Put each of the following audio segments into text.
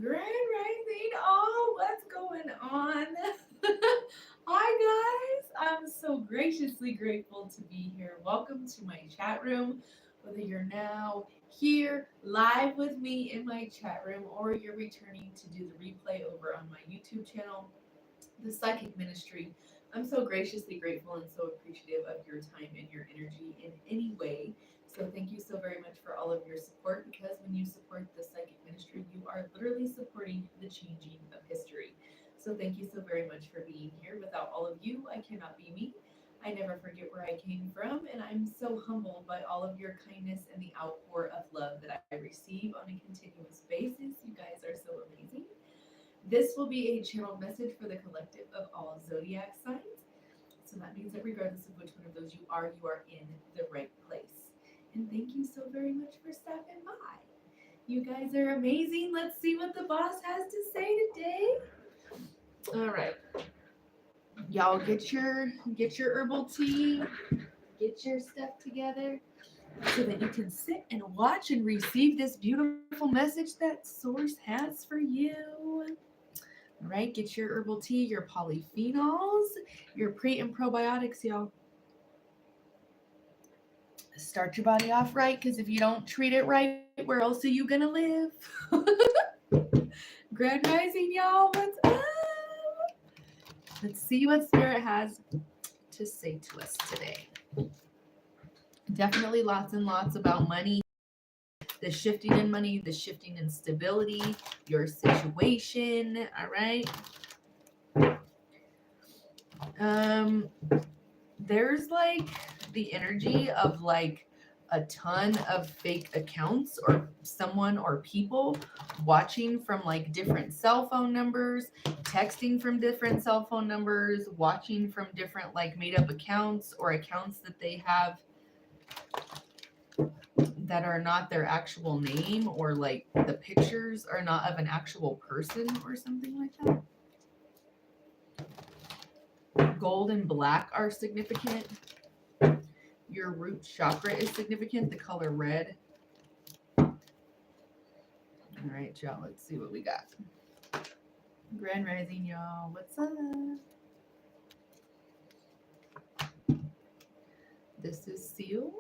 Grand Rising. Oh, what's going on? Hi, guys. I'm so graciously grateful to be here. Welcome to my chat room. Whether you're now here live with me in my chat room or you're returning to do the replay over on my YouTube channel, the Psychic Ministry, I'm so graciously grateful and so appreciative of your time and your energy in any way. So thank you so very much for all of your support, because when you support the Psychic Ministry, you are literally supporting the changing of history. So thank you so very much for being here. Without all of you, I cannot be me. I never forget where I came from, and I'm so humbled by all of your kindness and the outpour of love that I receive on a continuous basis. You guys are so amazing. This will be a channeled message for the collective of all zodiac signs. So that means that regardless of which one of those you are in the right place. And thank you so very much for stopping by. You guys are amazing. Let's see what the boss has to say today. All right. Y'all get your herbal tea, get your stuff together so that you can sit and watch and receive this beautiful message that source has for you. All right, get your herbal tea, your polyphenols, your pre and probiotics, y'all. Start your body off right, because if you don't treat it right, where else are you gonna live? Grand Rising, y'all, what's up? Let's see what Spirit has to say to us today. Definitely lots and lots about money, the shifting in money, the shifting in stability, your situation. All right. Um, there's like the energy of like a ton of fake accounts or someone or people watching from like different cell phone numbers, texting from different cell phone numbers, watching from different like made up accounts or accounts that they have that are not their actual name, or like the pictures are not of an actual person or something like that. Gold and black are significant. Your root chakra is significant, the color red. All right, y'all, let's see what we got. Grand Rising, y'all, what's up? This is sealed.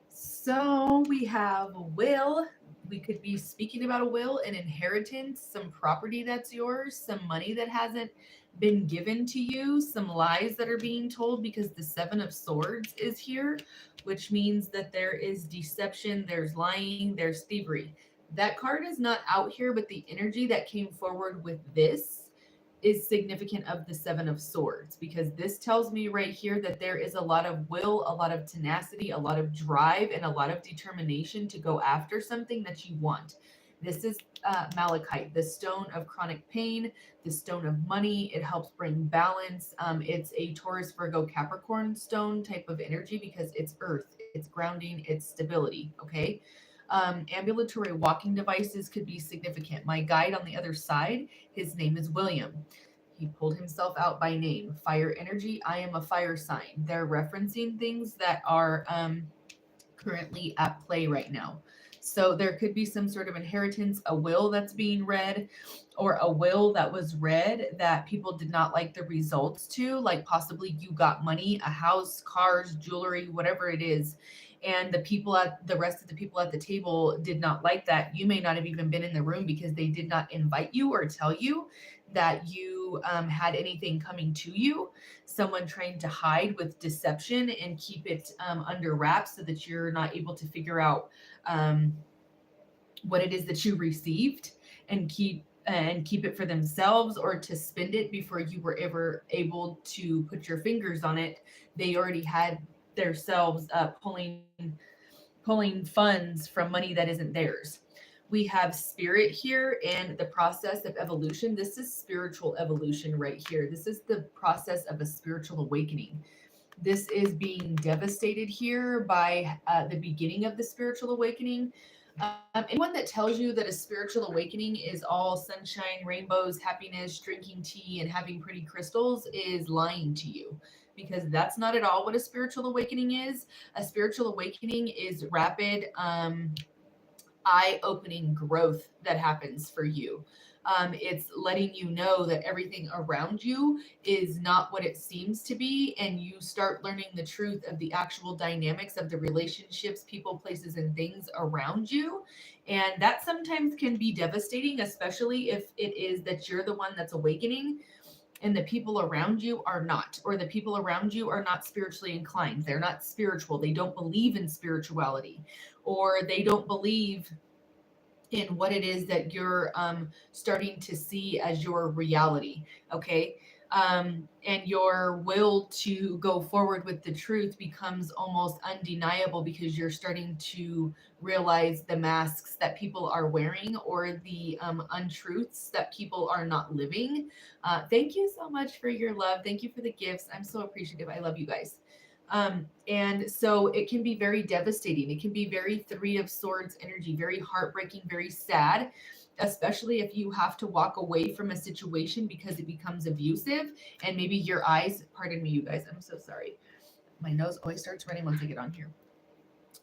So we have a will. We could be speaking about a will, an inheritance, some property that's yours, some money that hasn't been given to you, some lies that are being told, because the Seven of Swords is here, which means that there is deception, there's lying, there's thievery. That card is not out here, but the energy that came forward with this is significant of the Seven of Swords, because this tells me right here that there is a lot of will, a lot of tenacity, a lot of drive, and a lot of determination to go after something that you want. This is malachite, the stone of chronic pain, the stone of money. It helps bring balance. It's a Taurus, Virgo, Capricorn stone type of energy, because it's earth, it's grounding, it's stability. Okay. Ambulatory walking devices could be significant. My guide on the other side, his name is William. He pulled himself out by name. Fire energy. I am a fire sign. They're referencing things that are currently at play right now. So there could be some sort of inheritance, a will that's being read, or a will that was read that people did not like the results to, like possibly you got money, a house, cars, jewelry, whatever it is. And the rest of the people at the table did not like that. You may not have even been in the room because they did not invite you or tell you that you had anything coming to you. Someone trying to hide with deception and keep it under wraps so that you're not able to figure out um, what it is that you received, and keep it for themselves, or to spend it before you were ever able to put your fingers on it. They already had themselves pulling funds from money that isn't theirs. We have spirit here and the process of evolution. This is spiritual evolution right here. This is the process of a spiritual awakening. This is being devastated here by the beginning of the spiritual awakening. Anyone that tells you that a spiritual awakening is all sunshine, rainbows, happiness, drinking tea, and having pretty crystals is lying to you, because that's not at all what a spiritual awakening is. A spiritual awakening is rapid, eye-opening growth that happens for you. It's letting you know that everything around you is not what it seems to be, and you start learning the truth of the actual dynamics of the relationships, people, places, and things around you. And that sometimes can be devastating, especially if it is that you're the one that's awakening and the people around you are not, or the people around you are not spiritually inclined. They're not spiritual. They don't believe in spirituality, or they don't believe in what it is that you're starting to see as your reality. Okay. And your will to go forward with the truth becomes almost undeniable because you're starting to realize the masks that people are wearing, or the untruths that people are not living. Thank you so much for your love. Thank you for the gifts. I'm so appreciative. I love you guys. And so it can be very devastating. It can be very Three of Swords energy, very heartbreaking, very sad, especially if you have to walk away from a situation because it becomes abusive. And maybe your eyes, pardon me, you guys, I'm so sorry. My nose always starts running once I get on here.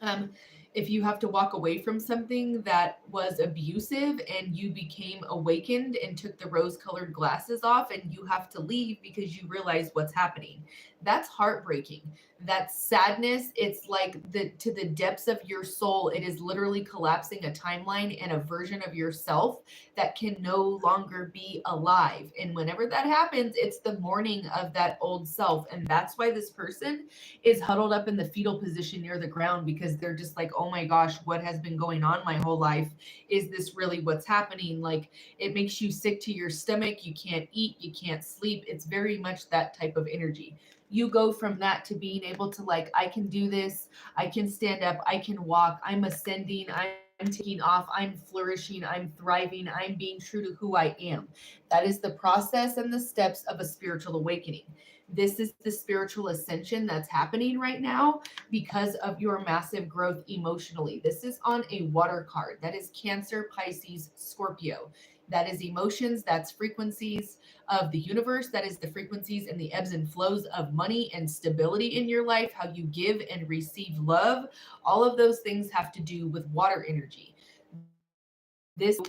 Um, if you have to walk away from something that was abusive and you became awakened and took the rose colored glasses off and you have to leave because you realize what's happening, that's heartbreaking. That's sadness. It's like to the depths of your soul, it is literally collapsing a timeline and a version of yourself that can no longer be alive. And whenever that happens, it's the mourning of that old self. And that's why this person is huddled up in the fetal position near the ground, because they're just like, oh my gosh, what has been going on my whole life? Is this really what's happening? Like, it makes you sick to your stomach. You can't eat, you can't sleep. It's very much that type of energy. You go from that to being able to, like, I can do this, I can stand up, I can walk, I'm ascending, I'm taking off, I'm flourishing, I'm thriving, I'm being true to who I am. That is the process and the steps of a spiritual awakening. This is the spiritual ascension that's happening right now because of your massive growth emotionally. This is on a water card. That is Cancer, Pisces, Scorpio. That is emotions, that's frequencies of the universe. That is the frequencies and the ebbs and flows of money and stability in your life, how you give and receive love. All of those things have to do with water energy. This,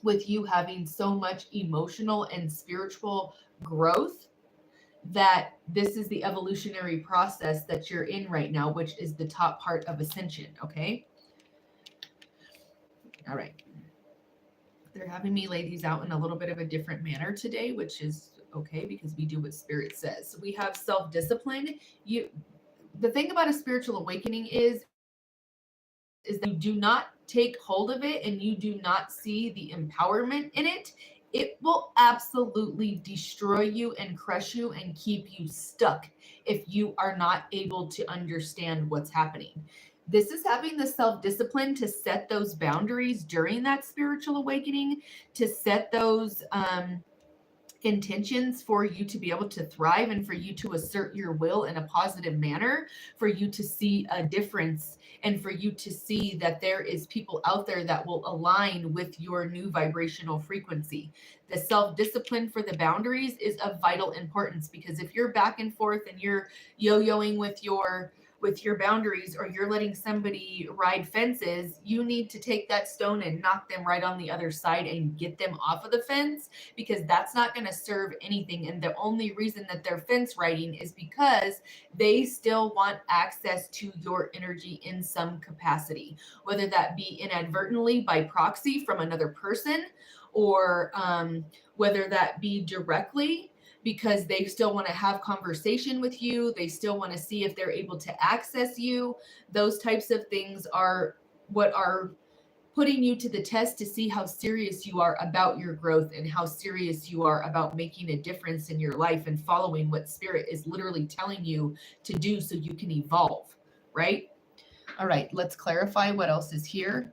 with you having so much emotional and spiritual growth, that this is the evolutionary process that you're in right now, which is the top part of ascension. Okay. All right. They're having me lay these out in a little bit of a different manner today, which is okay because we do what spirit says. So we have self-discipline. The thing about a spiritual awakening is that you do not take hold of it and you do not see the empowerment in it, it will absolutely destroy you and crush you and keep you stuck if you are not able to understand what's happening. This is having the self discipline to set those boundaries during that spiritual awakening, to set those intentions for you to be able to thrive and for you to assert your will in a positive manner, for you to see a difference, and for you to see that there is people out there that will align with your new vibrational frequency. The self-discipline for the boundaries is of vital importance, because if you're back and forth and you're yo-yoing with your boundaries, or you're letting somebody ride fences, you need to take that stone and knock them right on the other side and get them off of the fence, because that's not going to serve anything. And the only reason that they're fence riding is because they still want access to your energy in some capacity, whether that be inadvertently by proxy from another person, or whether that be directly because they still want to have conversation with you. They still want to see if they're able to access you. Those types of things are what are putting you to the test to see how serious you are about your growth and how serious you are about making a difference in your life and following what spirit is literally telling you to do so you can evolve, right? All right, let's clarify what else is here.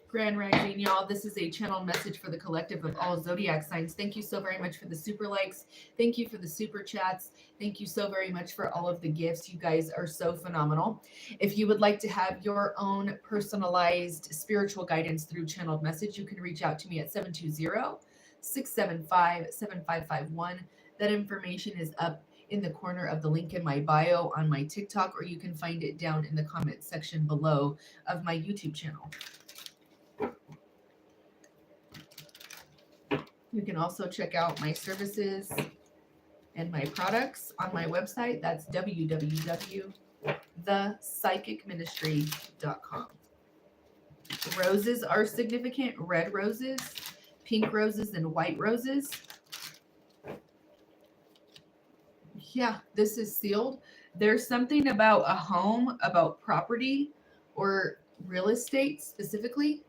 Grand Rising, y'all. This is a channel message for the collective of all zodiac signs. Thank you so very much for the super likes. Thank you for the super chats. Thank you so very much for all of the gifts. You guys are so phenomenal. If you would like to have your own personalized spiritual guidance through channeled message, you can reach out to me at 720-675-7551. That information is up in the corner of the link in my bio on my TikTok, or you can find it down in the comment section below of my YouTube channel. You can also check out my services and my products on my website. That's www.ThePsychicMinistry.com. Roses are significant. Red roses, pink roses, and white roses. Yeah, this is sealed. There's something about a home, about property or real estate specifically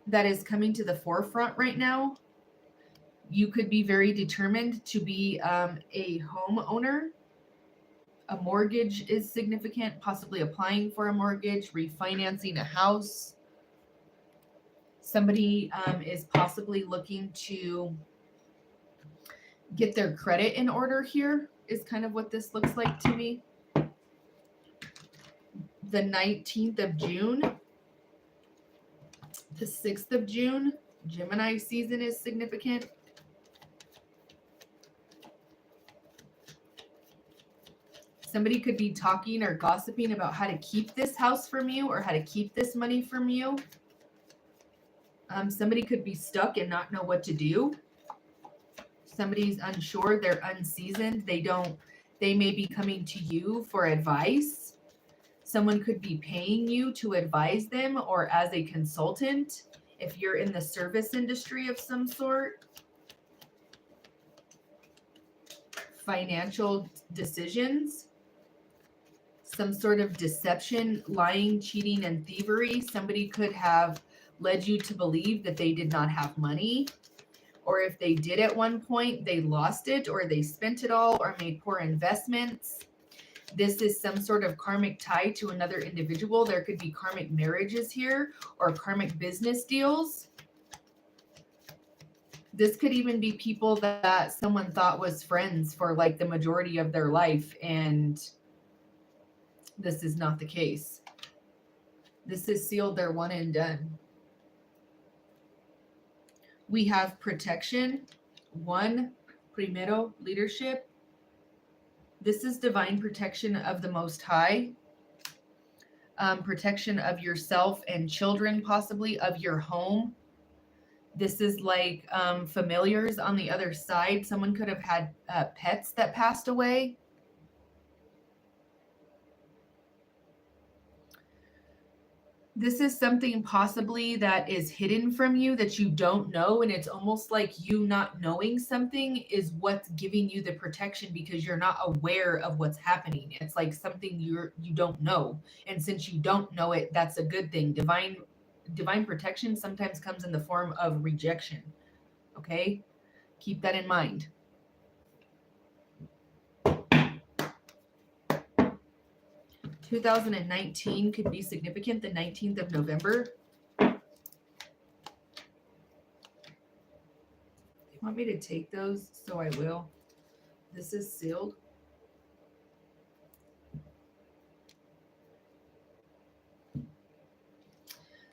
that is coming to the forefront right now. You could be very determined to be a homeowner. A mortgage is significant, possibly applying for a mortgage, refinancing a house. Somebody is possibly looking to get their credit in order here, is kind of what this looks like to me. The 19th of June, the 6th of June, Gemini season is significant. Somebody could be talking or gossiping about how to keep this house from you or how to keep this money from you. Somebody could be stuck and not know what to do. Somebody's unsure, they're unseasoned, they may be coming to you for advice. Someone could be paying you to advise them or as a consultant if you're in the service industry of some sort. Financial decisions. Some sort of deception, lying, cheating, and thievery. Somebody could have led you to believe that they did not have money, or if they did at one point, they lost it, or they spent it all, or made poor investments. This is some sort of karmic tie to another individual. There could be karmic marriages here, or karmic business deals. This could even be people that someone thought was friends for like the majority of their life, and this is not the case. This is sealed, they're one and done. We have protection. One, primero, leadership. This is divine protection of the Most High. Protection of yourself and children, possibly, of your home. This is like familiars on the other side. Someone could have had pets that passed away. This is something possibly that is hidden from you that you don't know, and it's almost like you not knowing something is what's giving you the protection because you're not aware of what's happening. It's like something you don't know, and since you don't know it, that's a good thing. Divine protection sometimes comes in the form of rejection. Okay? Keep that in mind. 2019 could be significant, the 19th of November. You want me to take those? So I will. This is sealed.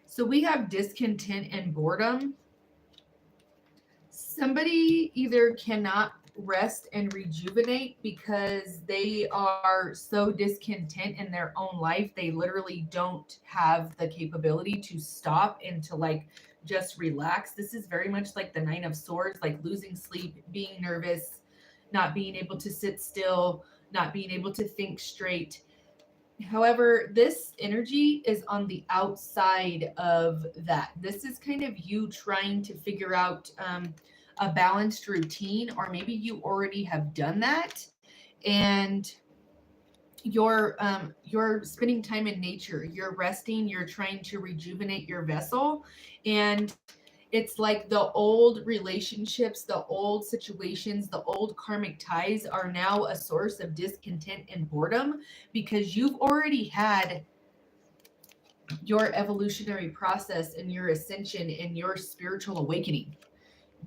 So we have discontent and boredom. Somebody either cannot rest and rejuvenate because they are so discontent in their own life. They literally don't have the capability to stop and to like just relax. This is very much like the Nine of Swords, like losing sleep, being nervous, not being able to sit still, not being able to think straight. However, this energy is on the outside of that. This is kind of you trying to figure out a balanced routine, or maybe you already have done that and you're spending time in nature, you're resting, you're trying to rejuvenate your vessel, and it's like the old relationships, the old situations, the old karmic ties are now a source of discontent and boredom because you've already had your evolutionary process and your ascension and your spiritual awakening.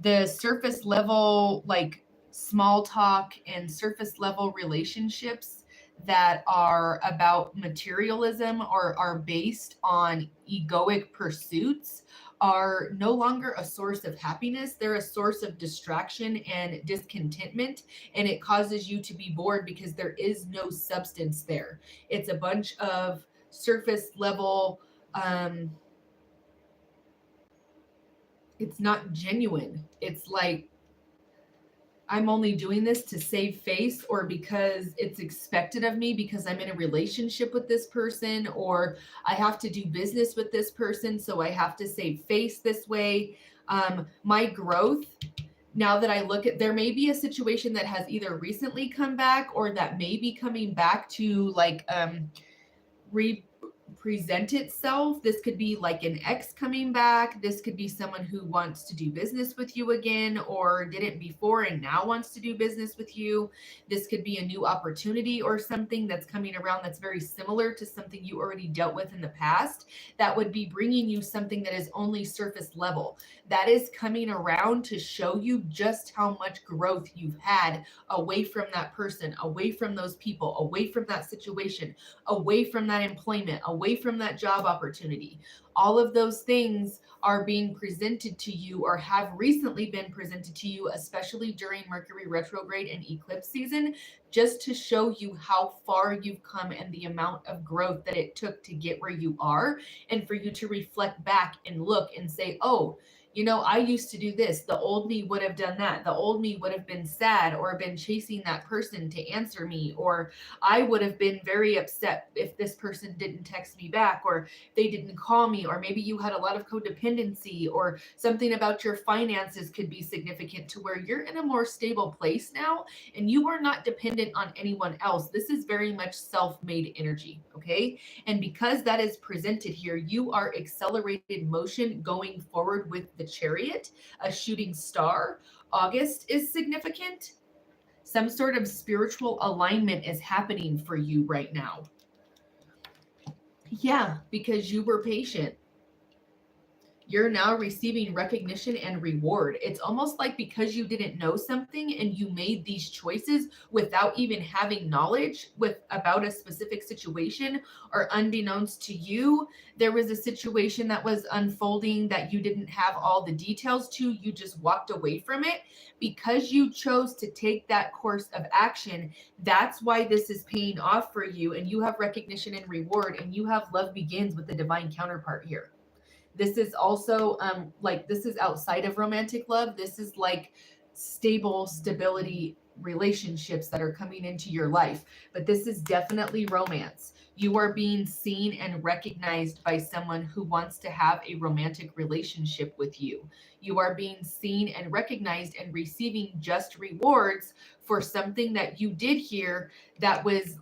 The surface level, like small talk and surface level relationships that are about materialism or are based on egoic pursuits are no longer a source of happiness. They're a source of distraction and discontentment, and it causes you to be bored because there is no substance there. It's a bunch of surface level, it's not genuine. It's like, I'm only doing this to save face, or because it's expected of me because I'm in a relationship with this person, or I have to do business with this person, so I have to save face this way. My growth, now that I look at, there may be a situation that has either recently come back or that may be coming back to like present itself. This could be like an ex coming back. This could be someone who wants to do business with you again, or didn't before and now wants to do business with you. This could be a new opportunity or something that's coming around that's very similar to something you already dealt with in the past, that would be bringing you something that is only surface level. That is coming around to show you just how much growth you've had away from that person, away from those people, away from that situation, away from that employment, away from that job opportunity. All of those things are being presented to you, or have recently been presented to you, especially during Mercury retrograde and eclipse season, just to show you how far you've come and the amount of growth that it took to get where you are, and for you to reflect back and look and say, oh, you know, I used to do this. The old me would have done that. The old me would have been sad or been chasing that person to answer me, or I would have been very upset if this person didn't text me back, or they didn't call me, or maybe you had a lot of codependency, or something about your finances could be significant to where you're in a more stable place now and you are not dependent on anyone else. This is very much self-made energy, okay? And because that is presented here, you are accelerated motion going forward with the Chariot, a shooting star. August is significant. Some sort of spiritual alignment is happening for you right now. Yeah, because you were patient. You're now receiving recognition and reward. It's almost like because you didn't know something and you made these choices without even having knowledge about a specific situation, or unbeknownst to you, there was a situation that was unfolding that you didn't have all the details to. You just walked away from it because you chose to take that course of action. That's why this is paying off for you, and you have recognition and reward, and you have love begins with the divine counterpart here. This is also like, this is outside of romantic love. This is like stability relationships that are coming into your life. But this is definitely romance. You are being seen and recognized by someone who wants to have a romantic relationship with you. You are being seen and recognized and receiving just rewards for something that you did here that was,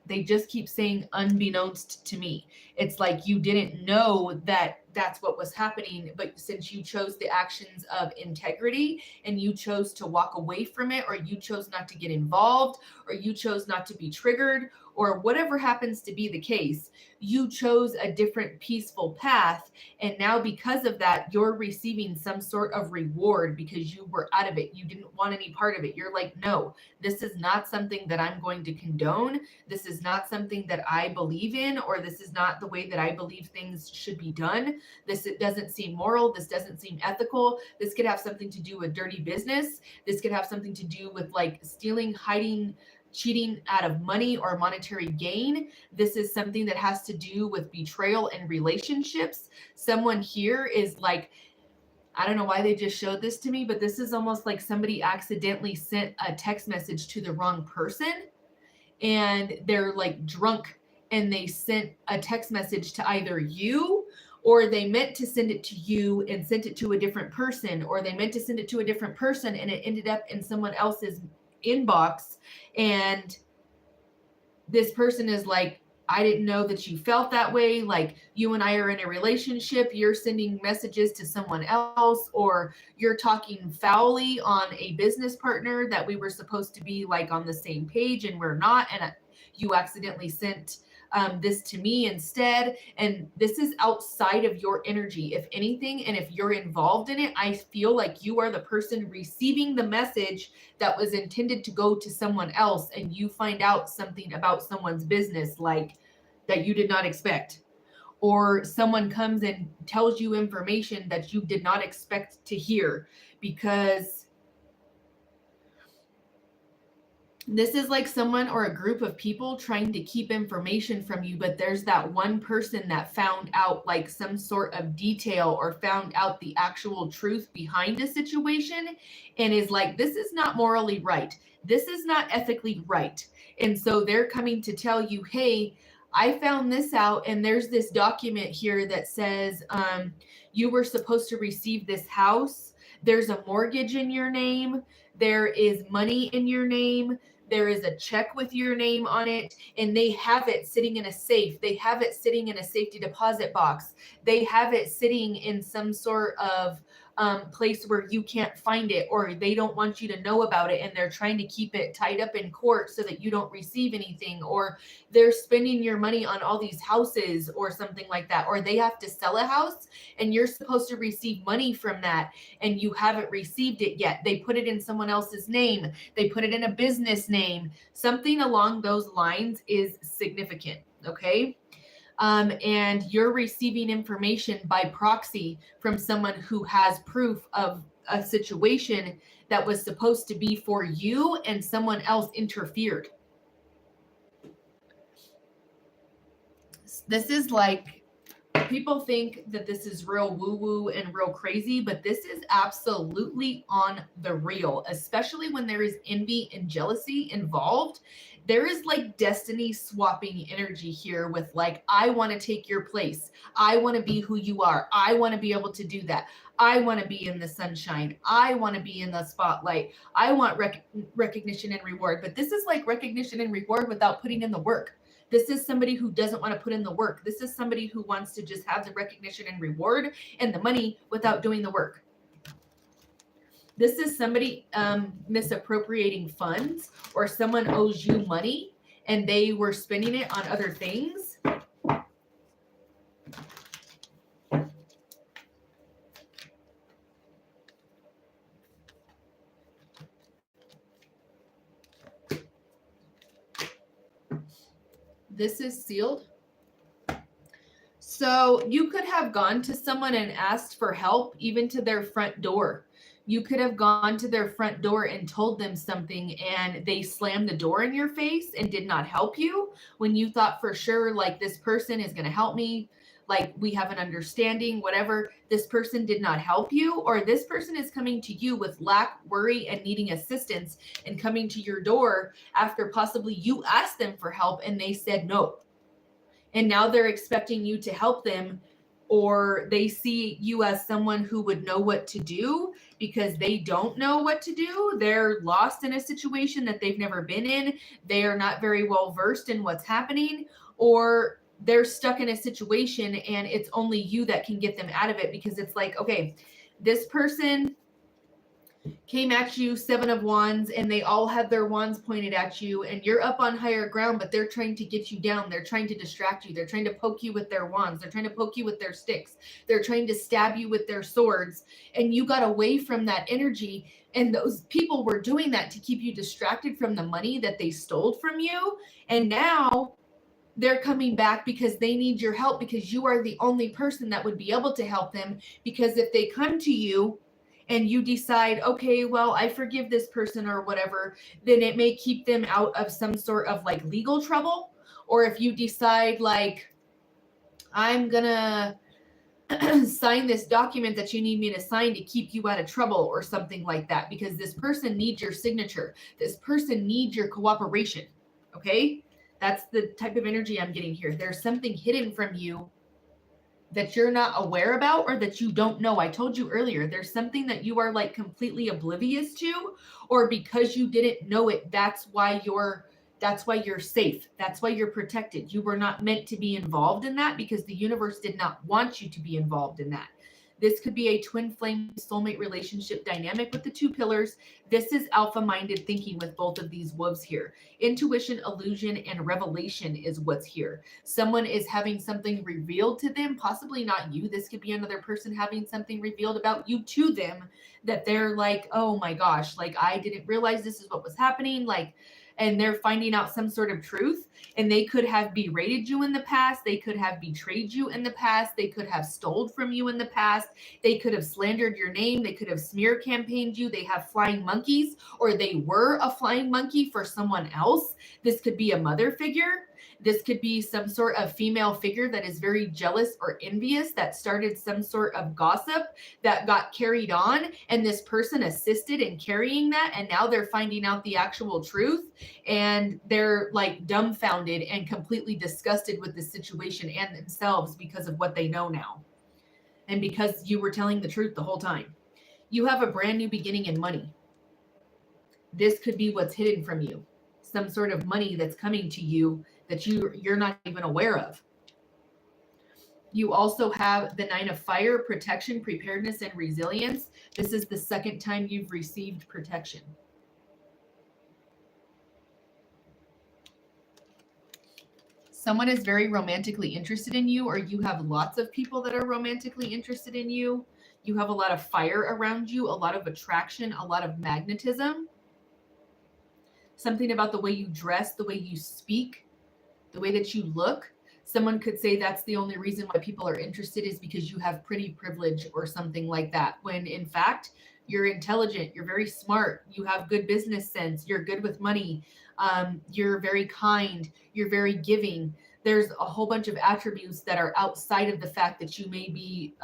they just keep saying, unbeknownst to me. It's like you didn't know that that's what was happening, but since you chose the actions of integrity and you chose to walk away from it, or you chose not to get involved, or you chose not to be triggered, or whatever happens to be the case, you chose a different peaceful path. And now because of that, you're receiving some sort of reward because you were out of it. You didn't want any part of it. You're like, no, this is not something that I'm going to condone. This is not something that I believe in, or this is not the way that I believe things should be done. This, it doesn't seem moral. This doesn't seem ethical. This could have something to do with dirty business. This could have something to do with like stealing, hiding, cheating out of money or monetary gain. This is something that has to do with betrayal in relationships. Someone here is like, I don't know why they just showed this to me, but this is almost like somebody accidentally sent a text message to the wrong person, and they're like drunk and they sent a text message to either you, or they meant to send it to you and sent it to a different person, or they meant to send it to a different person and it ended up in someone else's inbox. And this person is like, I didn't know that you felt that way. Like, you and I are in a relationship. You're sending messages to someone else, or you're talking foully on a business partner that we were supposed to be like on the same page and we're not. And you accidentally sent this to me instead. And this is outside of your energy, if anything. And if you're involved in it, I feel like you are the person receiving the message that was intended to go to someone else, and you find out something about someone's business like that you did not expect, or someone comes and tells you information that you did not expect to hear, because this is like someone or a group of people trying to keep information from you, but there's that one person that found out like some sort of detail or found out the actual truth behind a situation and is like, this is not morally right. This is not ethically right. And so they're coming to tell you, hey, I found this out, and there's this document here that says you were supposed to receive this house. There's a mortgage in your name. There is money in your name. There is a check with your name on it, and they have it sitting in a safe. They have it sitting in a safety deposit box. They have it sitting in some sort of place where you can't find it, or they don't want you to know about it, and they're trying to keep it tied up in court so that you don't receive anything, or they're spending your money on all these houses or something like that, or they have to sell a house and you're supposed to receive money from that and you haven't received it yet. They put it in someone else's name. They put it in a business name. Something along those lines is significant, okay? And you're receiving information by proxy from someone who has proof of a situation that was supposed to be for you and someone else interfered. This is like, people think that this is real woo-woo and real crazy, but this is absolutely on the real, especially when there is envy and jealousy involved. There is like destiny swapping energy here with like, I want to take your place. I want to be who you are. I want to be able to do that. I want to be in the sunshine. I want to be in the spotlight. I want recognition and reward. But this is like recognition and reward without putting in the work. This is somebody who doesn't want to put in the work. This is somebody who wants to just have the recognition and reward and the money without doing the work. This is somebody misappropriating funds, or someone owes you money and they were spending it on other things. This is sealed. So you could have gone to someone and asked for help, even to their front door. You could have gone to their front door and told them something, and they slammed the door in your face and did not help you when you thought for sure, like, this person is going to help me. Like, we have an understanding, whatever. This person did not help you, or this person is coming to you with lack, worry, and needing assistance, and coming to your door after possibly you asked them for help and they said no. And now they're expecting you to help them, or they see you as someone who would know what to do because they don't know what to do. They're lost in a situation that they've never been in. They are not very well versed in what's happening, or they're stuck in a situation and it's only you that can get them out of it, because it's like, okay, this person came at you, 7 of Wands, and they all had their wands pointed at you, and you're up on higher ground, but they're trying to get you down. They're trying to distract you. They're trying to poke you with their wands. They're trying to poke you with their sticks. They're trying to stab you with their swords, and you got away from that energy, and those people were doing that to keep you distracted from the money that they stole from you, and now they're coming back because they need your help, because you are the only person that would be able to help them. Because if they come to you and you decide, okay, well, I forgive this person or whatever, then it may keep them out of some sort of like legal trouble. Or if you decide, like, I'm gonna sign this document that you need me to sign to keep you out of trouble or something like that, because this person needs your signature. This person needs your cooperation. Okay? That's the type of energy I'm getting here. There's something hidden from you that you're not aware about, or that you don't know. I told you earlier, there's something that you are like completely oblivious to, or because you didn't know it, that's why you're safe. That's why you're protected. You were not meant to be involved in that, because the universe did not want you to be involved in that. This could be a twin flame soulmate relationship dynamic with the 2 pillars. This is alpha-minded thinking with both of these wolves here. Intuition, illusion, and revelation is what's here. Someone is having something revealed to them, possibly not you. This could be another person having something revealed about you to them that they're like, oh my gosh, like, I didn't realize this is what was happening. Like, and they're finding out some sort of truth, and they could have berated you in the past, they could have betrayed you in the past, they could have stole from you in the past, they could have slandered your name, they could have smear campaigned you, they have flying monkeys, or they were a flying monkey for someone else. This could be a mother figure. This could be some sort of female figure that is very jealous or envious, that started some sort of gossip that got carried on, and this person assisted in carrying that, and now they're finding out the actual truth, and they're like dumbfounded and completely disgusted with the situation and themselves because of what they know now, and because you were telling the truth the whole time. You have a brand new beginning in money. This could be what's hidden from you, some sort of money that's coming to you that you're not even aware of. You also have the 9 of Fire, protection, preparedness, and resilience. This is the second time you've received protection. Someone is very romantically interested in you, or you have lots of people that are romantically interested in you. You have a lot of fire around you, a lot of attraction, a lot of magnetism. Something about the way you dress, the way you speak, the way that you look. Someone could say that's the only reason why people are interested is because you have pretty privilege or something like that, when in fact, you're intelligent, you're very smart, you have good business sense, you're good with money, you're very kind, you're very giving. There's a whole bunch of attributes that are outside of the fact that you may be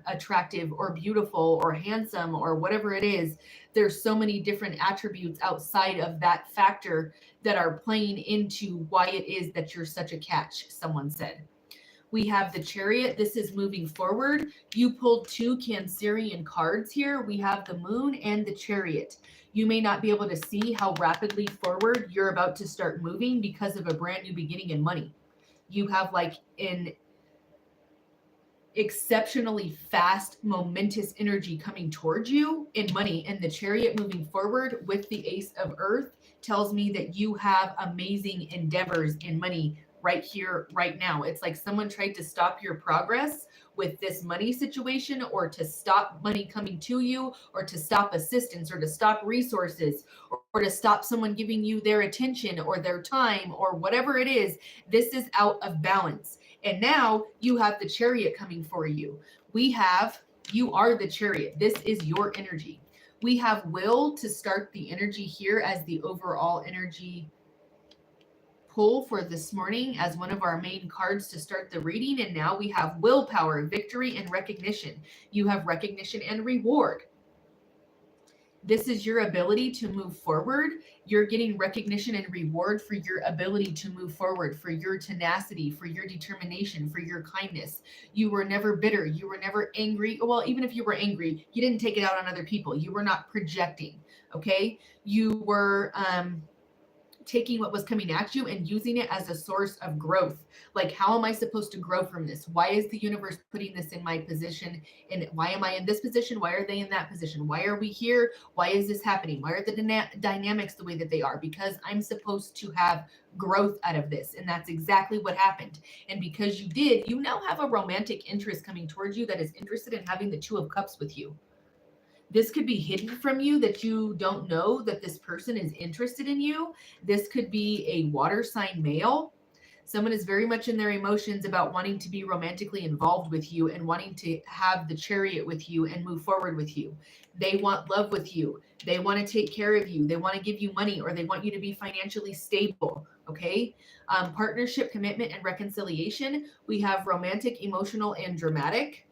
attractive or beautiful or handsome or whatever it is. There's so many different attributes outside of that factor that are playing into why it is that you're such a catch, someone said. We have the Chariot. This is moving forward. You pulled 2 Cancerian cards here. We have the Moon and the Chariot. You may not be able to see how rapidly forward you're about to start moving because of a brand new beginning in money. You have like an exceptionally fast, momentous energy coming towards you in money, and the Chariot moving forward with the Ace of Earth tells me that you have amazing endeavors in money right here, right now. It's like someone tried to stop your progress with this money situation, or to stop money coming to you, or to stop assistance, or to stop resources, or to stop someone giving you their attention or their time, or whatever it is. This is out of balance. And now you have the Chariot coming for you. You are the Chariot. This is your energy. We have Will to start the energy here as the overall energy pull for this morning as one of our main cards to start the reading. And now we have willpower, victory, and recognition. You have recognition and reward. This is your ability to move forward. You're getting recognition and reward for your ability to move forward, for your tenacity, for your determination, for your kindness. You were never bitter. You were never angry. Well, even if you were angry, you didn't take it out on other people. You were not projecting. Okay. You were, taking what was coming at you and using it as a source of growth. Like, how am I supposed to grow from this? Why is the universe putting this in my position? And why am I in this position? Why are they in that position? Why are we here? Why is this happening? Why are the dynamics the way that they are? Because I'm supposed to have growth out of this. And that's exactly what happened. And because you did, you now have a romantic interest coming towards you that is interested in having the 2 of Cups with you. This could be hidden from you, that you don't know that this person is interested in you. This could be a water sign male. Someone is very much in their emotions about wanting to be romantically involved with you and wanting to have the Chariot with you and move forward with you. They want love with you. They want to take care of you. They want to give you money, or they want you to be financially stable. Okay. Partnership, commitment, and reconciliation. We have romantic, emotional, and dramatic.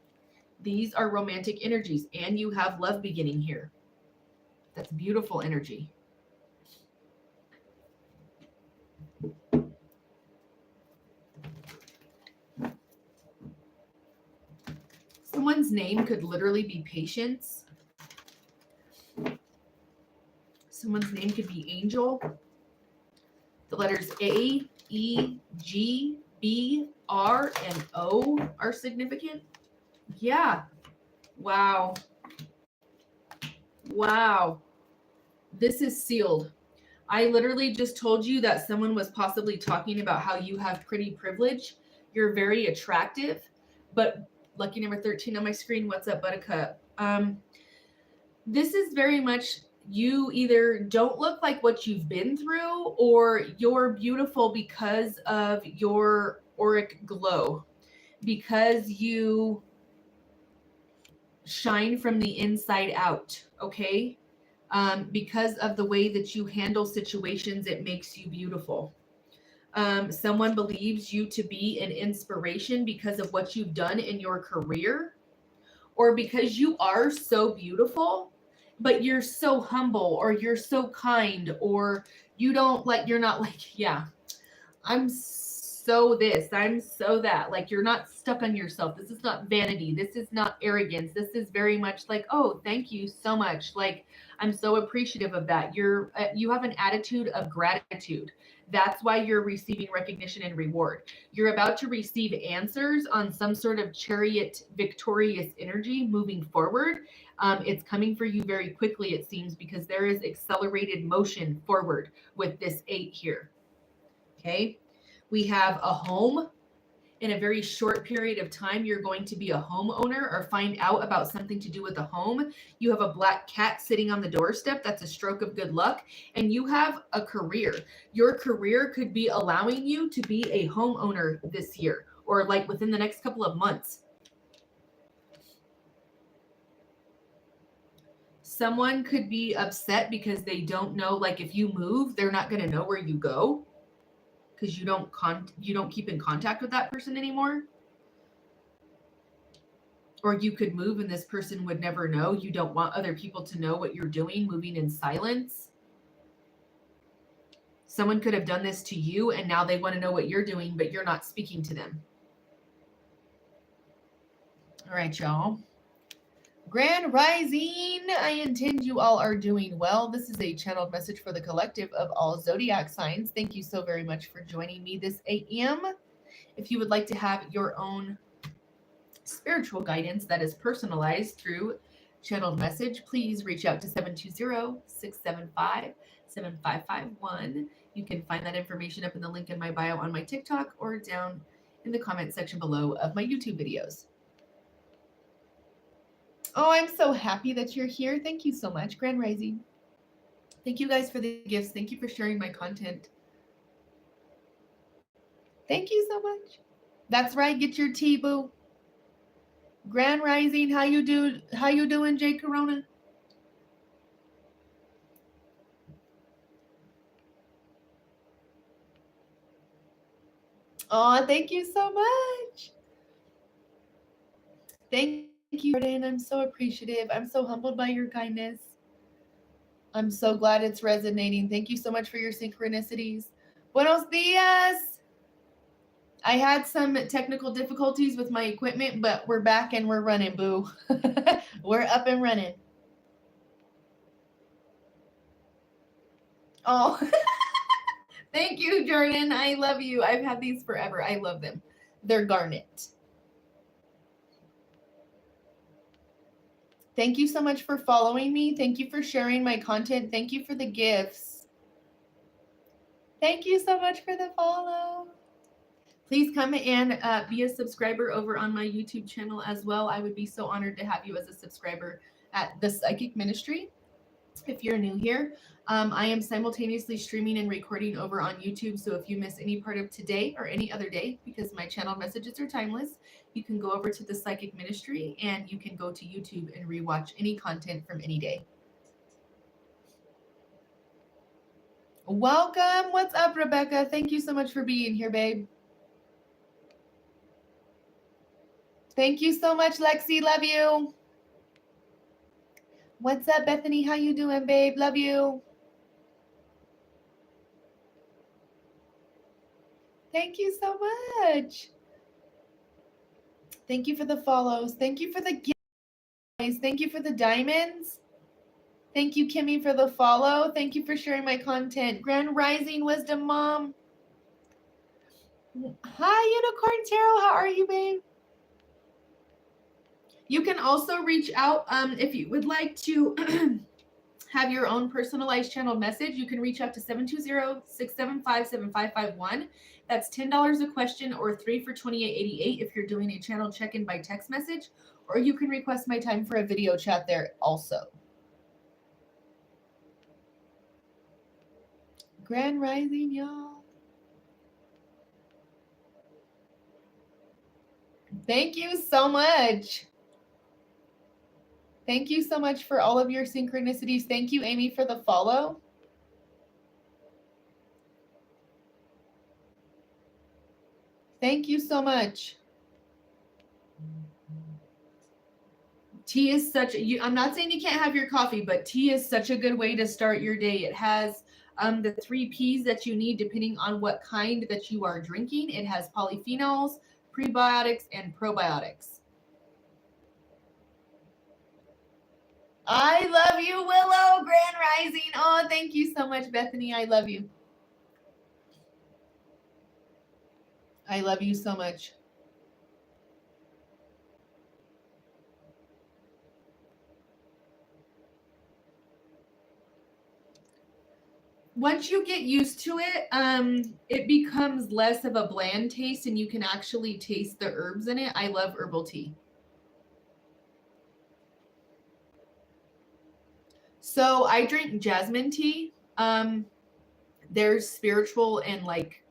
These are romantic energies, and you have love beginning here. That's beautiful energy. Someone's name could literally be Patience. Someone's name could be Angel. The letters A, E, G, B, R, and O are significant. Yeah. Wow. Wow. This is sealed. I literally just told you that someone was possibly talking about how you have pretty privilege. You're very attractive, but lucky number 13 on my screen. What's up, Buttercup? This is very much You either don't look like what you've been through, or you're beautiful because of your auric glow, because you shine from the inside out, okay? Because of the way that you handle situations, it makes you beautiful. Someone believes you to be an inspiration because of what you've done in your career, or because you are so beautiful, but you're so humble, or you're so kind, or you're not like, yeah, I'm so this, I'm so that. Like, you're not stuck on yourself. This is not vanity. This is not arrogance. This is very much like, oh, thank you so much. Like, I'm so appreciative of that. You have an attitude of gratitude. That's why you're receiving recognition and reward. You're about to receive answers on some sort of chariot victorious energy moving forward. It's coming for you very quickly, it seems, because there is accelerated motion forward with this 8 here. Okay. We have a home. In a very short period of time, you're going to be a homeowner or find out about something to do with a home. You have a black cat sitting on the doorstep. That's a stroke of good luck. And you have a career. Your career could be allowing you to be a homeowner this year, or like within the next couple of months. Someone could be upset because they don't know, like, if you move, they're not going to know where you go, because you don't keep in contact with that person anymore. Or you could move and this person would never know. You don't want other people to know what you're doing, moving in silence. Someone could have done this to you and now they want to know what you're doing, but you're not speaking to them. All right, y'all. Grand Rising, I intend you all are doing well. This is a channeled message for the collective of all zodiac signs. Thank you so very much for joining me this AM. If you would like to have your own spiritual guidance that is personalized through channeled message, please reach out to 720-675-7551. You can find that information up in the link in my bio on my TikTok, or down in the comment section below of my YouTube videos. Oh, I'm so happy that you're here. Thank you so much. Grand Rising. Thank you guys for the gifts. Thank you for sharing my content. Thank you so much. That's right. Get your tea, boo. Grand Rising. How you doing, Jay Corona? Oh, thank you so much. Thank you, Jordan. I'm so appreciative. I'm so humbled by your kindness. I'm so glad it's resonating. Thank you so much for your synchronicities. Buenos dias. I had some technical difficulties with my equipment, but we're back and we're running, boo. We're up and running. Oh, thank you, Jordan. I love you. I've had these forever. I love them. They're garnet. Thank you so much for following me. Thank you for sharing my content. Thank you for the gifts. Thank you so much for the follow. Please come and be a subscriber over on my YouTube channel as well. I would be so honored to have you as a subscriber at The Psychic Ministry. If you're new here, I am simultaneously streaming and recording over on YouTube. So if you miss any part of today or any other day, because my channel messages are timeless, you can go over to The Psychic Ministry and you can go to YouTube and rewatch any content from any day. Welcome. What's up, Rebecca? Thank you so much for being here, babe. Thank you so much, Lexi. Love you. What's up, Bethany? How you doing, babe? Love you. Thank you so much. Thank you for the follows. Thank you for the gifts. Thank you for the diamonds. Thank you, Kimmy, for the follow. Thank you for sharing my content. Grand Rising Wisdom Mom. Hi, Unicorn Tarot. How are you, babe? You can also reach out if you would like to have your own personalized channel message. You can reach out to 720-675-7551. That's $10 a question, or 3 for $28.88 if you're doing a channel check-in by text message, or you can request my time for a video chat there also. Grand Rising, y'all. Thank you so much. Thank you so much for all of your synchronicities. Thank you, Amy, for the follow. Thank you so much. Tea is such I'm not saying you can't have your coffee, but tea is such a good way to start your day. It has the 3 P's that you need depending on what kind that you are drinking. It has polyphenols, prebiotics, and probiotics. I love you, Willow. Grand Rising. Oh, thank you so much, Bethany. I love you. I love you so much. Once you get used to it, it becomes less of a bland taste and you can actually taste the herbs in it. I love herbal tea. So I drink jasmine tea. There's spiritual and like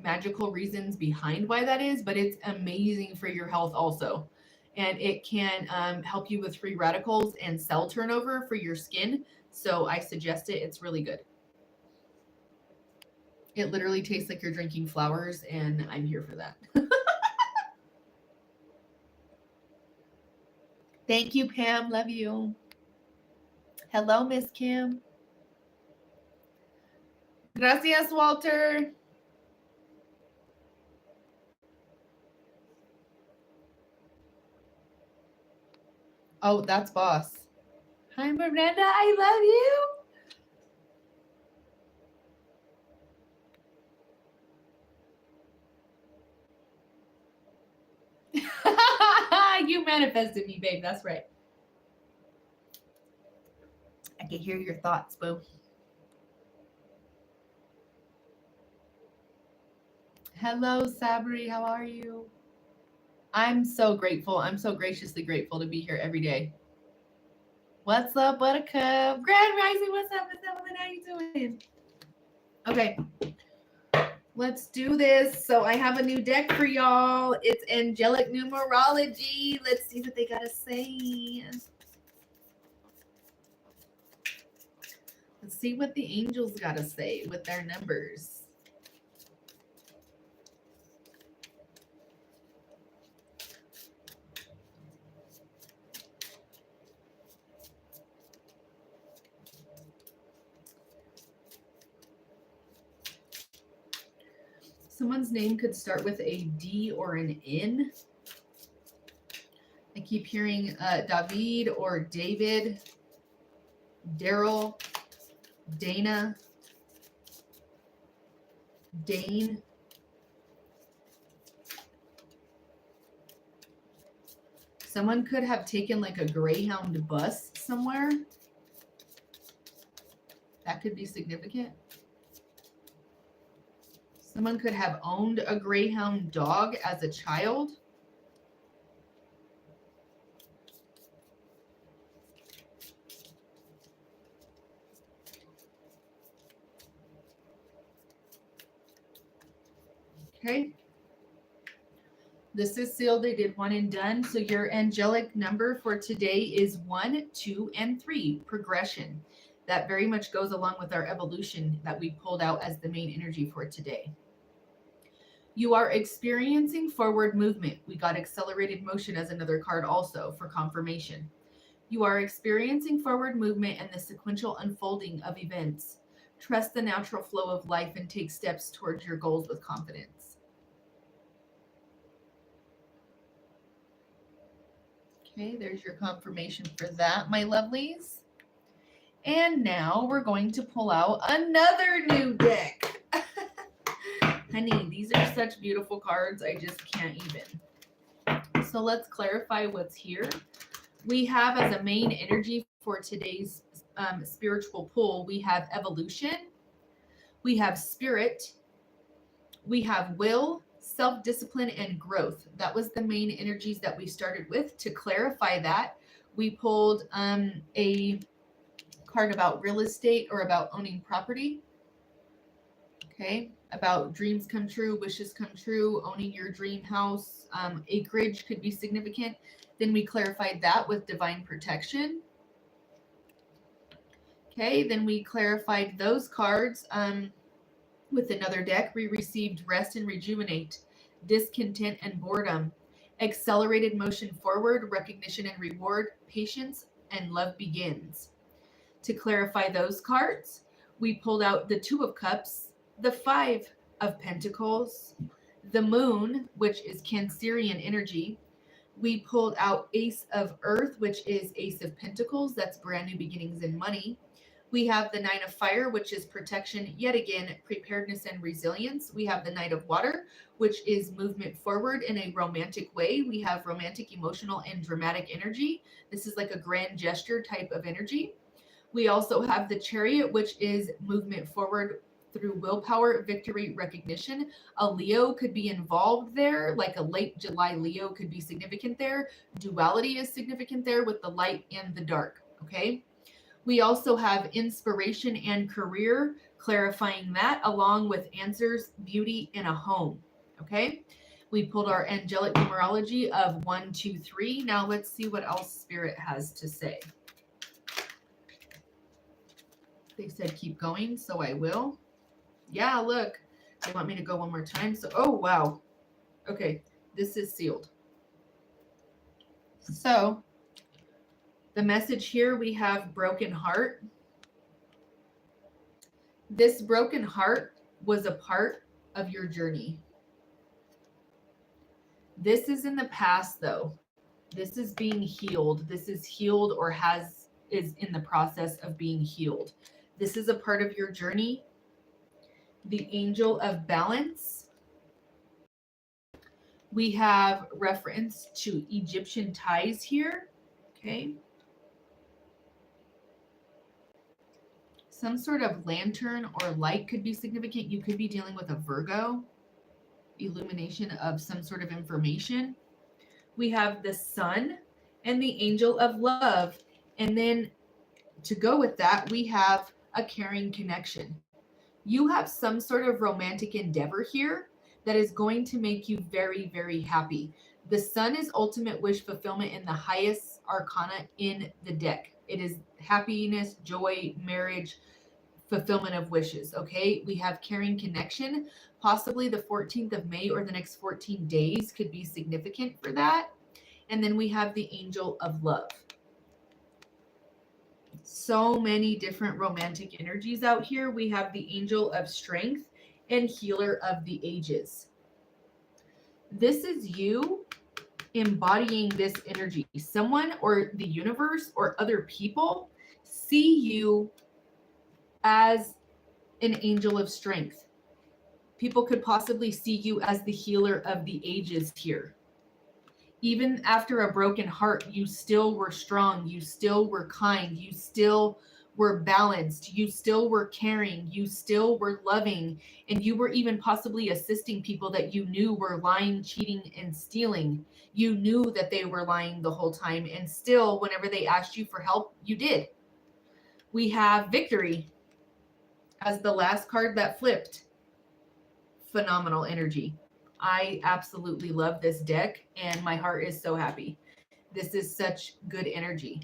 magical reasons behind why that is, but it's amazing for your health also. And it can help you with free radicals and cell turnover for your skin. So I suggest it. It's really good. It literally tastes like you're drinking flowers, and I'm here for that. Thank you, Pam. Love you. Hello, Miss Kim. Gracias, Walter. Oh, that's boss. Hi, Miranda. I love you. You manifested me, babe. That's right. I can hear your thoughts, boo. Hello, Sabri. How are you? I'm so grateful. I'm so graciously grateful to be here every day. What's up, Buttercup? Grand Rising, what's up? What's up? How you doing? Okay. Let's do this. So I have a new deck for y'all. It's angelic numerology. Let's see what they gotta say. Let's see what the angels gotta say with their numbers. Someone's name could start with a D or an N. I keep hearing David or David, Daryl, Dana, Dane. Someone could have taken like a Greyhound bus somewhere. That could be significant. Someone could have owned a Greyhound dog as a child. Okay. This is sealed. They did one and done. So your angelic number for today is 1, 2, and 3, progression. That very much goes along with our evolution that we pulled out as the main energy for today. You are experiencing forward movement. We got accelerated motion as another card also for confirmation. You are experiencing forward movement and the sequential unfolding of events. Trust the natural flow of life and take steps towards your goals with confidence. Okay, there's your confirmation for that, my lovelies. And now we're going to pull out another new deck. Honey, these are such beautiful cards. I just can't even. So let's clarify what's here. We have as a main energy for today's spiritual pull, we have evolution, we have spirit, we have will, self-discipline, and growth. That was the main energies that we started with. To clarify that, we pulled a card about real estate or about owning property. Okay, about dreams come true, wishes come true, owning your dream house, acreage could be significant. Then we clarified that with divine protection. Okay, then we clarified those cards with another deck. We received rest and rejuvenate, discontent and boredom, accelerated motion forward, recognition and reward, patience, and love begins. To clarify those cards, we pulled out the Two of Cups, the Five of Pentacles, the Moon, which is Cancerian energy. We pulled out Ace of Earth, which is Ace of Pentacles. That's brand new beginnings and money. We have the Nine of Fire, which is protection, yet again, preparedness and resilience. We have the Knight of Water, which is movement forward in a romantic way. We have romantic, emotional, and dramatic energy. This is like a grand gesture type of energy. We also have the Chariot, which is movement forward through willpower, victory, recognition. A Leo could be involved there, like a late July Leo could be significant there. Duality is significant there with the light and the dark, okay? We also have inspiration and career, clarifying that, along with answers, beauty, and a home, okay? We pulled our angelic numerology of 1, 2, 3. Now let's see what else Spirit has to say. They said keep going, so I will. Yeah, look. They want me to go one more time. So, oh, wow. Okay, this is sealed. So, the message here, we have broken heart. This broken heart was a part of your journey. This is in the past, though. This is being healed. This is healed or is in the process of being healed. This is a part of your journey. The Angel of Balance. We have reference to Egyptian ties here. Okay. Some sort of lantern or light could be significant. You could be dealing with a Virgo. Illumination of some sort of information. We have the Sun and the Angel of Love. And then to go with that, we have a caring connection. You have some sort of romantic endeavor here that is going to make you very, very happy. The Sun is ultimate wish fulfillment in the highest arcana in the deck. It is happiness, joy, marriage, fulfillment of wishes. Okay, we have caring connection. Possibly the 14th of May or the next 14 days could be significant for that. And then we have the Angel of Love. So many different romantic energies out here. We have the Angel of Strength and Healer of the Ages. This is you embodying this energy. Someone or the universe or other people see you as an angel of strength. People could possibly see you as the healer of the ages here. Even after a broken heart, you still were strong. You still were kind. You still were balanced. You still were caring. You still were loving. And you were even possibly assisting people that you knew were lying, cheating, and stealing. You knew that they were lying the whole time. And still, whenever they asked you for help, you did. We have victory as the last card that flipped. Phenomenal energy. I absolutely love this deck and my heart is so happy. This is such good energy.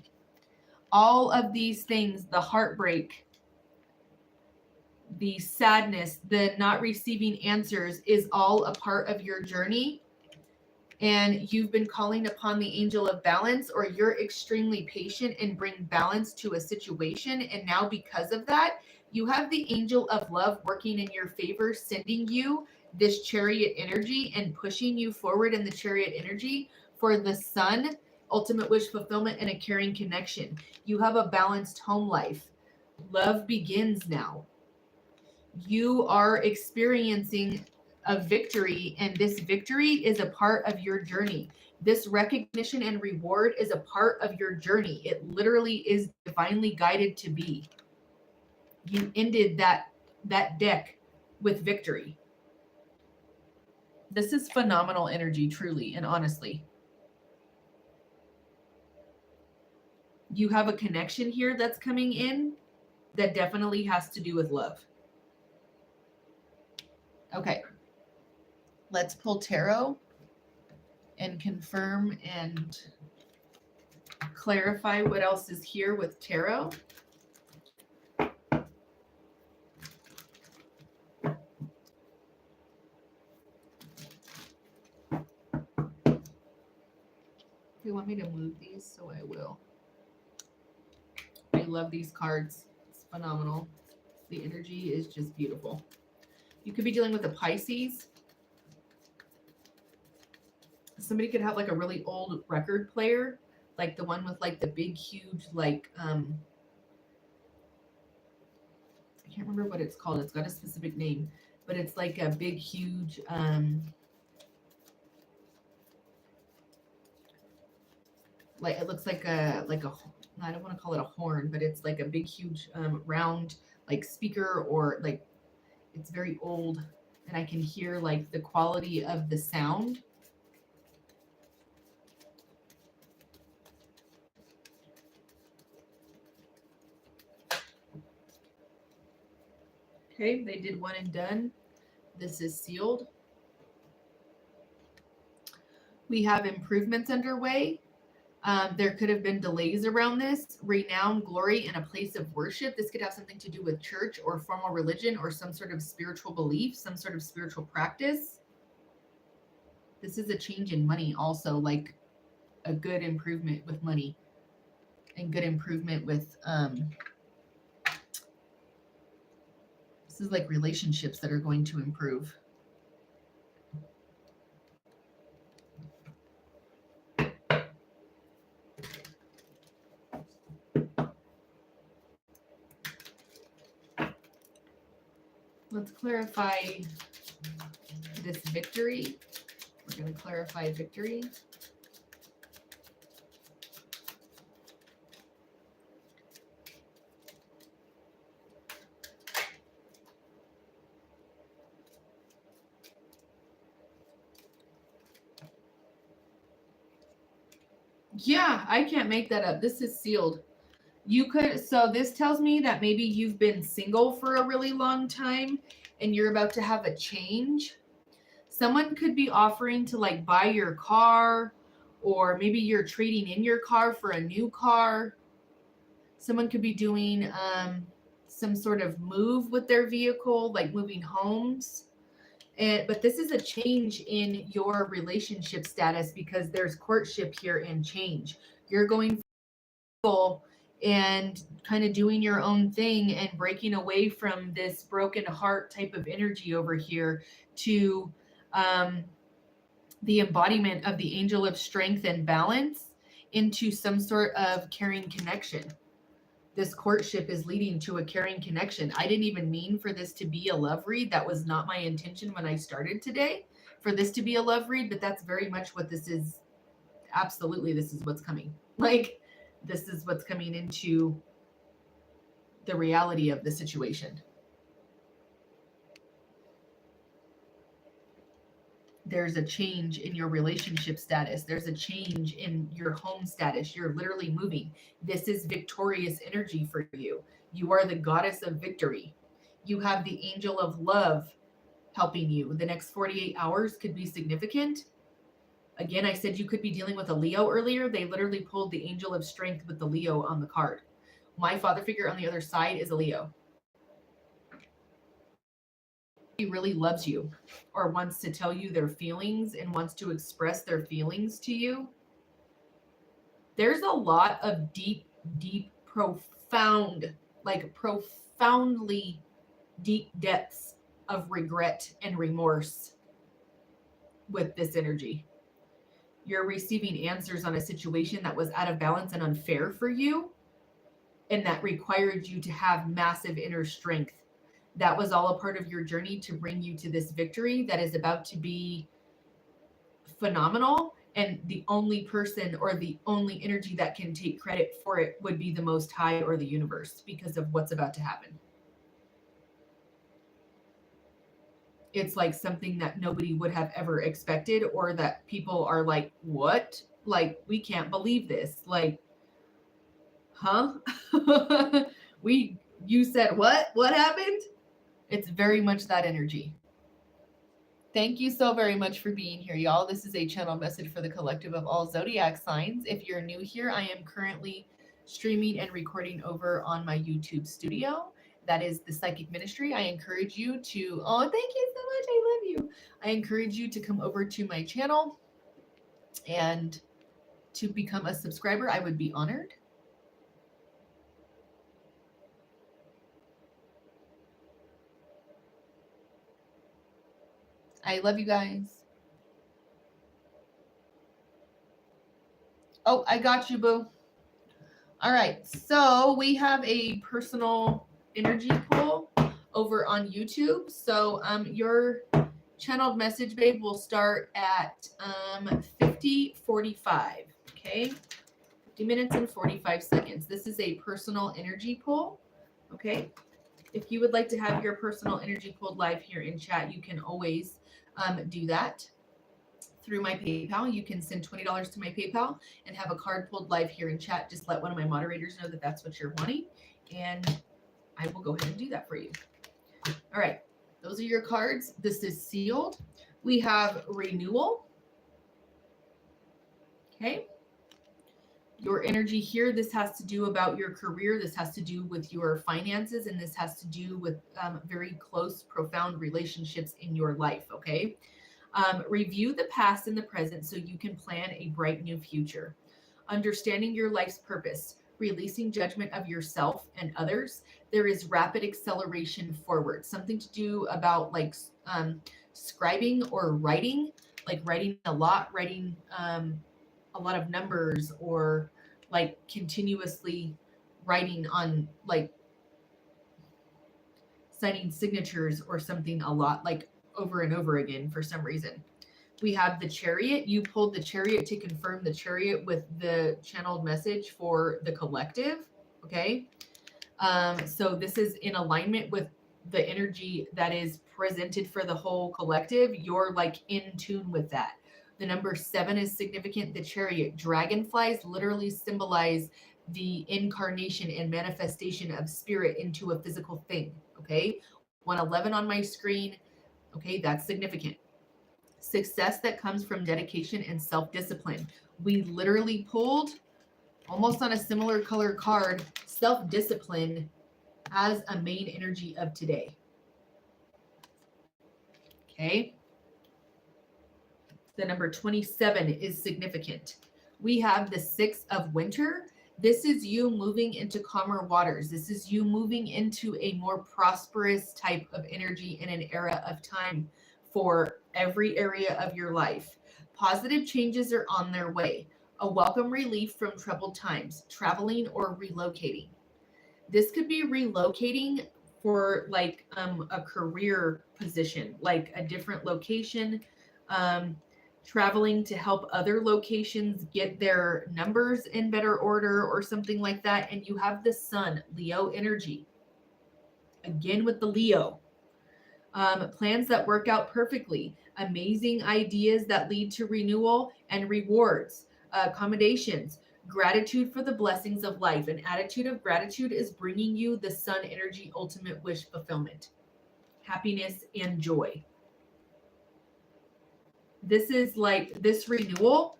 All of these things, the heartbreak, the sadness, the not receiving answers is all a part of your journey. And you've been calling upon the angel of balance, or you're extremely patient and bring balance to a situation. And now because of that, you have the angel of love working in your favor, sending you this chariot energy and pushing you forward in the chariot energy for the Sun, ultimate wish fulfillment, and a caring connection. You have a balanced home life. Love begins now. You are experiencing a victory, and this victory is a part of your journey. This recognition and reward is a part of your journey. It literally is divinely guided to be. You ended that deck with victory. This is phenomenal energy, truly and honestly. You have a connection here that's coming in that definitely has to do with love. Okay. Let's pull tarot and confirm and clarify what else is here with tarot. If you want me to move these, so I will. I love these cards. It's phenomenal. The energy is just beautiful. You could be dealing with a Pisces. Somebody could have like a really old record player, like the one with like the big, huge, like, I can't remember what it's called. It's got a specific name, but it's like a big, huge, like it looks like a I don't want to call it a horn, but it's like a big, huge, round like speaker, or like it's very old, and I can hear like the quality of the sound. Okay, they did one and done. This is sealed. We have improvements underway. There could have been delays around this. Renown, glory, and a place of worship. This could have something to do with church or formal religion or some sort of spiritual belief, some sort of spiritual practice. This is a change in money also, like a good improvement with money and good improvement with, this is like relationships that are going to improve. Let's clarify this victory. We're going to clarify victory. Yeah, I can't make that up. This is sealed. You could, so this tells me that maybe you've been single for a really long time and you're about to have a change. Someone could be offering to like buy your car, or maybe you're trading in your car for a new car. Someone could be doing some sort of move with their vehicle, like moving homes. But this is a change in your relationship status because there's courtship here and change. You're going and kind of doing your own thing and breaking away from this broken heart type of energy over here to the embodiment of the angel of strength and balance into some sort of caring connection. This courtship is leading to a caring connection. I didn't even mean for this to be a love read. That was not my intention when I started today, for this to be a love read, but that's very much what this is. Absolutely, this is what's coming. Like, this is what's coming into the reality of the situation. There's a change in your relationship status. There's a change in your home status. You're literally moving. This is victorious energy for you. You are the goddess of victory. You have the angel of love helping you. The next 48 hours could be significant. Again, I said you could be dealing with a Leo earlier. They literally pulled the angel of strength with the Leo on the card. My father figure on the other side is a Leo. He really loves you or wants to tell you their feelings and wants to express their feelings to you. There's a lot of deep, profound, like profoundly deep depths of regret and remorse with this energy. You're receiving answers on a situation that was out of balance and unfair for you, and that required you to have massive inner strength. That was all a part of your journey to bring you to this victory that is about to be phenomenal. And the only person or the only energy that can take credit for it would be the Most High or the universe because of what's about to happen. It's like something that nobody would have ever expected, or that people are like, what? Like, we can't believe this. Like, huh? You said what? What happened? It's very much that energy. Thank you so very much for being here, y'all. This is a channel message for the collective of all zodiac signs. If you're new here, I am currently streaming and recording over on my YouTube studio. That is the Psychic Ministry. I encourage you to, oh, thank you so much. I love you. I encourage you to come over to my channel and to become a subscriber. I would be honored. I love you guys. Oh, I got you, boo. All right, so we have a personal energy pool over on YouTube. So your channeled message, babe, will start at 50:45. Okay, 50 minutes and 45 seconds. This is a personal energy pool. Okay, if you would like to have your personal energy pulled live here in chat, you can always do that through my PayPal. You can send $20 to my PayPal and have a card pulled live here in chat. Just let one of my moderators know that that's what you're wanting, and I will go ahead and do that for you. All right, those are your cards. This is sealed. We have renewal. Okay. Your energy here, this has to do about your career. This has to do with your finances, and this has to do with very close, profound relationships in your life. Okay. Review the past and the present so you can plan a bright new future. Understanding your life's purpose, releasing judgment of yourself and others. There is rapid acceleration forward. Something to do about like scribing or writing, like writing a lot, writing a lot of numbers, or like continuously writing on like signing signatures or something a lot, like over and over again for some reason. We have the Chariot. You pulled the Chariot to confirm the Chariot with the channeled message for the collective. Okay. So this is in alignment with the energy that is presented for the whole collective. You're like in tune with that. The number 7 is significant. The Chariot. Dragonflies literally symbolize the incarnation and manifestation of spirit into a physical thing. Okay. 111 on my screen. Okay, that's significant. Success that comes from dedication and self-discipline. We literally pulled, almost on a similar color card, self-discipline as a main energy of today. Okay. The number 27 is significant. We have the 6 of winter. This is you moving into calmer waters. This is you moving into a more prosperous type of energy in an era of time for every area of your life. Positive changes are on their way. A welcome relief from troubled times, traveling or relocating. This could be relocating for like a career position, like a different location, traveling to help other locations get their numbers in better order or something like that. And you have the Sun, Leo energy. Again with the Leo. Plans that work out perfectly, amazing ideas that lead to renewal and rewards, accommodations, gratitude for the blessings of life. An attitude of gratitude is bringing you the Sun energy, ultimate wish fulfillment, happiness, and joy. This is like this renewal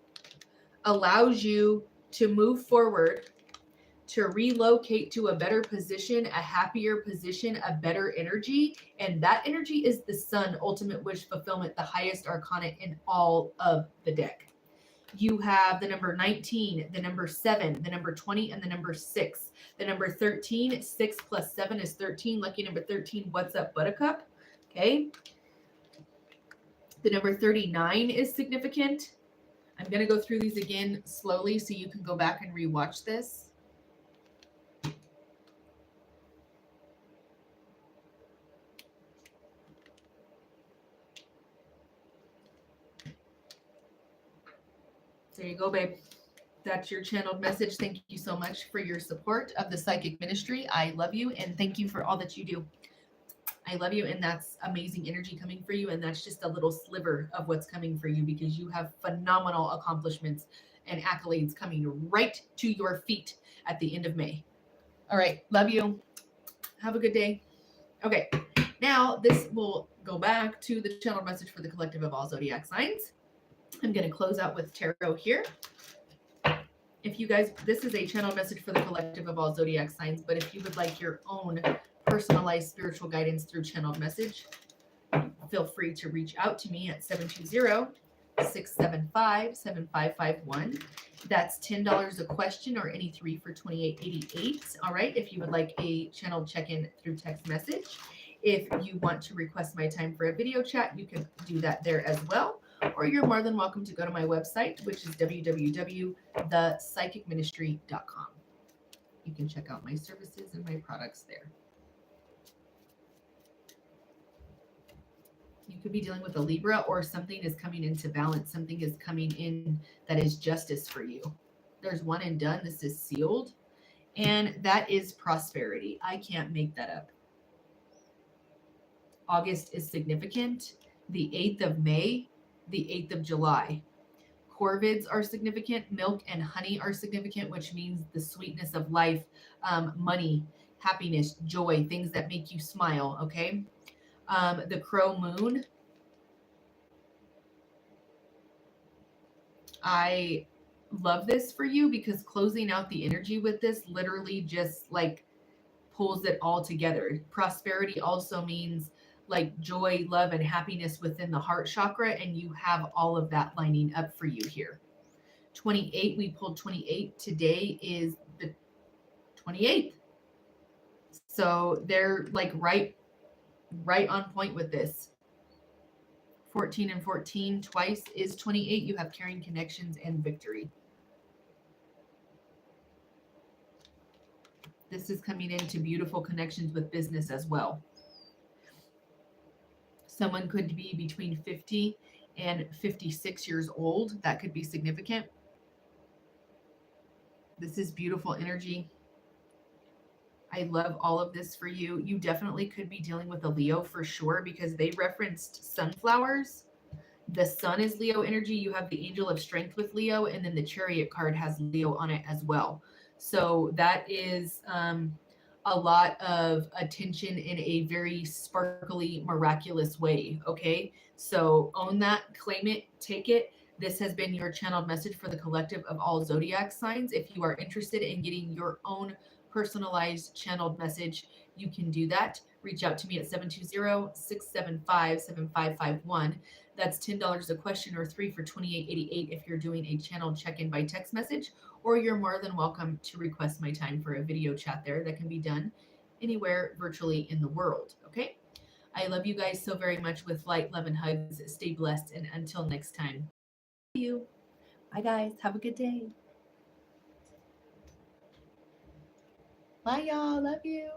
allows you to move forward, to relocate to a better position, a happier position, a better energy. And that energy is the Sun, ultimate wish fulfillment, the highest arcana in all of the deck. You have the number 19, the number 7, the number 20, and the number 6. The number 13, 6 plus 7 is 13. Lucky number 13, what's up, Buttercup? Okay. The number 39 is significant. I'm going to go through these again slowly so you can go back and rewatch this. There you go, babe. That's your channeled message. Thank you so much for your support of the Psychic Ministry. I love you, and thank you for all that you do. I love you, and that's amazing energy coming for you, and that's just a little sliver of what's coming for you because you have phenomenal accomplishments and accolades coming right to your feet at the end of May. All right, love you. Have a good day. Okay, Now, this will go back to the channel message for the collective of all zodiac signs. I'm going to close out with tarot here. If you guys, this is a channel message for the collective of all zodiac signs, but if you would like your own personalized spiritual guidance through channeled message, feel free to reach out to me at 720-675-7551. That's $10 a question, or any three for $28.88. All right, if you would like a channel check-in through text message. If you want to request my time for a video chat, you can do that there as well. Or you're more than welcome to go to my website, which is www.thepsychicministry.com. You can check out my services and my products there. You could be dealing with a Libra, or something is coming into balance. Something is coming in that is justice for you. There's one and done. This is sealed. And that is prosperity. I can't make that up. August is significant. The 8th of May, the 8th of July. Corvids are significant. Milk and honey are significant, which means the sweetness of life, money, happiness, joy, things that make you smile, okay? The crow moon. I love this for you because closing out the energy with this literally just like pulls it all together. Prosperity also means like joy, love, and happiness within the heart chakra, and you have all of that lining up for you here. 28, we pulled 28. Today is the 28th. So they're like right on point with this. 14 and 14 twice is 28. You have caring connections and victory. This is coming into beautiful connections with business as well. Someone could be between 50 and 56 years old. That could be significant. This is beautiful energy. I love all of this for you. You definitely could be dealing with a Leo for sure, because they referenced sunflowers. The sun is Leo energy. You have the angel of strength with Leo, and then the chariot card has Leo on it as well. So that is a lot of attention in a very sparkly, miraculous way. Okay. So own that, claim it, take it. This has been your channeled message for the collective of all zodiac signs. If you are interested in getting your own personalized channeled message, you can do that. Reach out to me at 720-675-7551. That's $10 a question, or three for $28.88 if you're doing a channeled check-in by text message, or you're more than welcome to request my time for a video chat there. That can be done anywhere virtually in the world. Okay. I love you guys so very much with light, love, and hugs. Stay blessed. And until next time, you. Bye, guys. Have a good day. Bye, y'all. Love you.